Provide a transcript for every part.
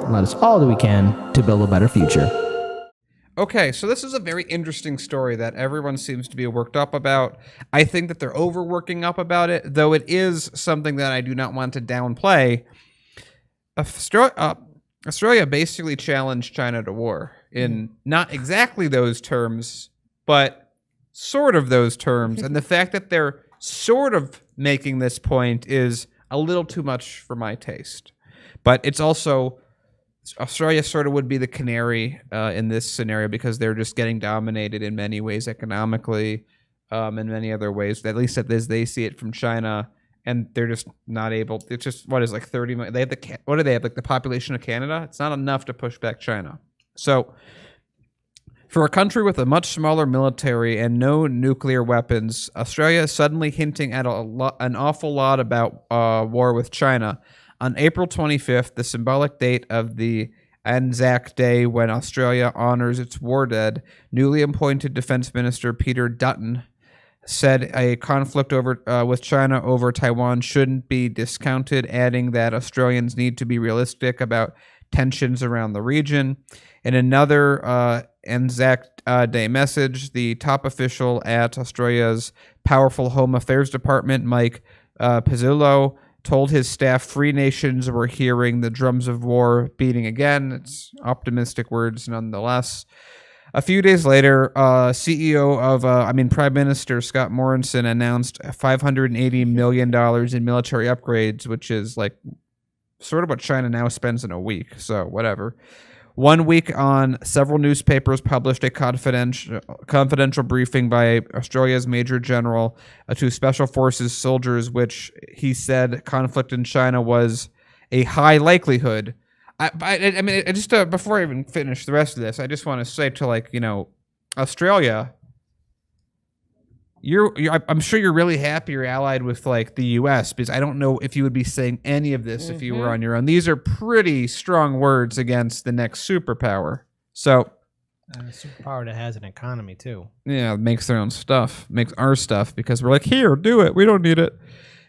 let us all do we can to build a better future. Okay, so this is a very interesting story that everyone seems to be worked up about. I think that they're overworking up about it, though it is something that I do not want to downplay. Australia basically challenged China to war in not exactly those terms, but sort of those terms. And the fact that they're sort of making this point is a little too much for my taste. But it's also... Australia sort of would be the canary in this scenario because they're just getting dominated in many ways economically, in many other ways, at least as they see it from China, and they're just not able. It's just what is like 30 million. They have what do they have, like the population of Canada? It's not enough to push back China. So for a country with a much smaller military and no nuclear weapons, Australia is suddenly hinting at an awful lot about war with China. On April 25th, the symbolic date of the Anzac Day when Australia honors its war dead, newly appointed Defense Minister Peter Dutton said a conflict with China over Taiwan shouldn't be discounted, adding that Australians need to be realistic about tensions around the region. In another Anzac Day message, the top official at Australia's powerful Home Affairs Department, Mike Pizzullo, told his staff free nations were hearing the drums of war beating again. It's optimistic words nonetheless. A few days later, Prime Minister Scott Morrison announced $580 million in military upgrades, which is like sort of what China now spends in a week. So whatever. 1 week on, several newspapers published a confidential briefing by Australia's Major General to Special Forces soldiers, which he said conflict in China was a high likelihood. Before I even finish the rest of this, I just want to say to Australia, I'm sure you're really happy you're allied with like the U.S. because I don't know if you would be saying any of this if you were on your own. These are pretty strong words against the next superpower. So, a superpower that has an economy too. Yeah, makes their own stuff, makes our stuff because we're like, here, do it. We don't need it.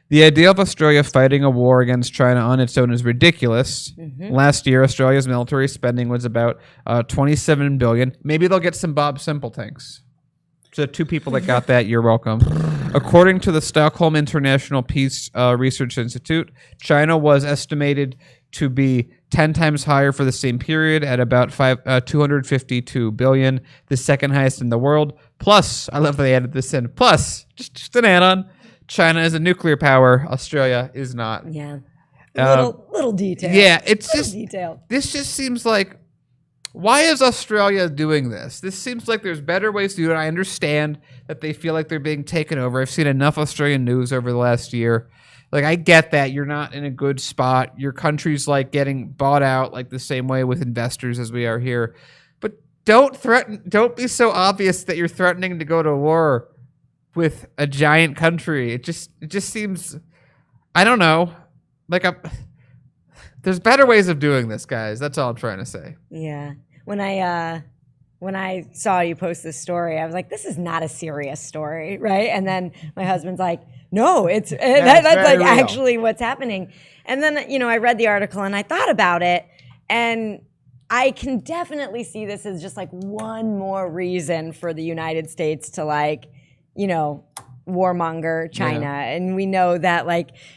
The idea of Australia fighting a war against China on its own is ridiculous. Last year, Australia's military spending was about $27 billion. Maybe they'll get some Bob Simple tanks. So 2 people that got that, you're welcome. According to the Stockholm International Peace Research Institute, China was estimated to be 10 times higher for the same period at about $252 billion, the second highest in the world. Plus, I love that they added this in. Plus, just an add-on, China is a nuclear power. Australia is not. Yeah. Little detail. Yeah, it's little just detail. This just seems like. Why is Australia doing this? This seems like there's better ways to do it. I understand that they feel like they're being taken over. I've seen enough Australian news over the last year. Like, I get that you're not in a good spot. Your country's like getting bought out like the same way with investors as we are here. But don't be so obvious that you're threatening to go to war with a giant country. It just seems, I don't know, like there's better ways of doing this, guys. That's all I'm trying to say. Yeah. When I saw you post this story, I was like, this is not a serious story, right? And then my husband's like, no, that's like real. Actually what's happening. And then, I read the article and I thought about it, and I can definitely see this as just like one more reason for the United States to warmonger China. Yeah. And we know that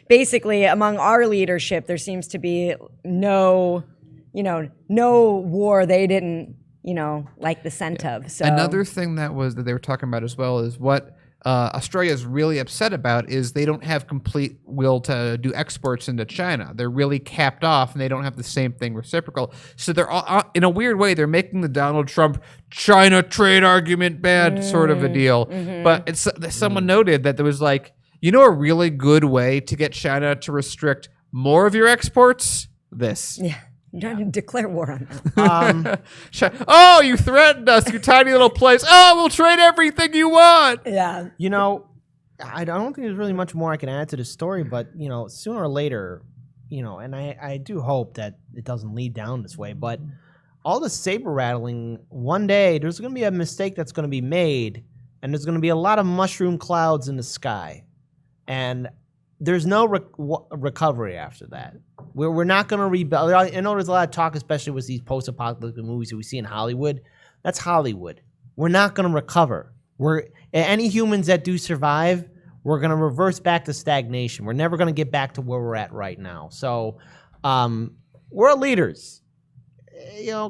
basically among our leadership, there seems to be no war they didn't, like the scent of. So another thing that they were talking about as well is what Australia is really upset about is they don't have complete will to do exports into China. They're really capped off, and they don't have the same thing reciprocal. So they're all, in a weird way, they're making the Donald Trump China trade argument bad sort of a deal. Mm-hmm. But someone noted that there was a really good way to get China to restrict more of your exports? This. Yeah. You're trying to declare war on them. Oh, you threatened us, you tiny little place. Oh, we'll trade everything you want. Yeah. I don't think there's really much more I can add to the story, but, sooner or later, and I do hope that it doesn't lead down this way, but all the saber rattling, one day there's going to be a mistake that's going to be made, and there's going to be a lot of mushroom clouds in the sky. And there's no recovery after that. We're not going to rebuild. I know there's a lot of talk, especially with these post-apocalyptic movies that we see in Hollywood. That's Hollywood. We're not going to recover. Any humans that do survive, we're going to reverse back to stagnation. We're never going to get back to where we're at right now. So, world leaders,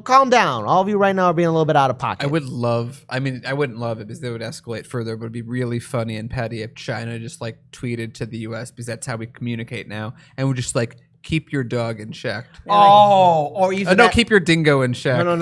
calm down. All of you right now are being a little bit out of pocket. I wouldn't love it because they would escalate further, but it'd be really funny and petty if China just like tweeted to the US, because that's how we communicate now, and we're just like, keep your dog in check. or either No, keep your dingo in check. No.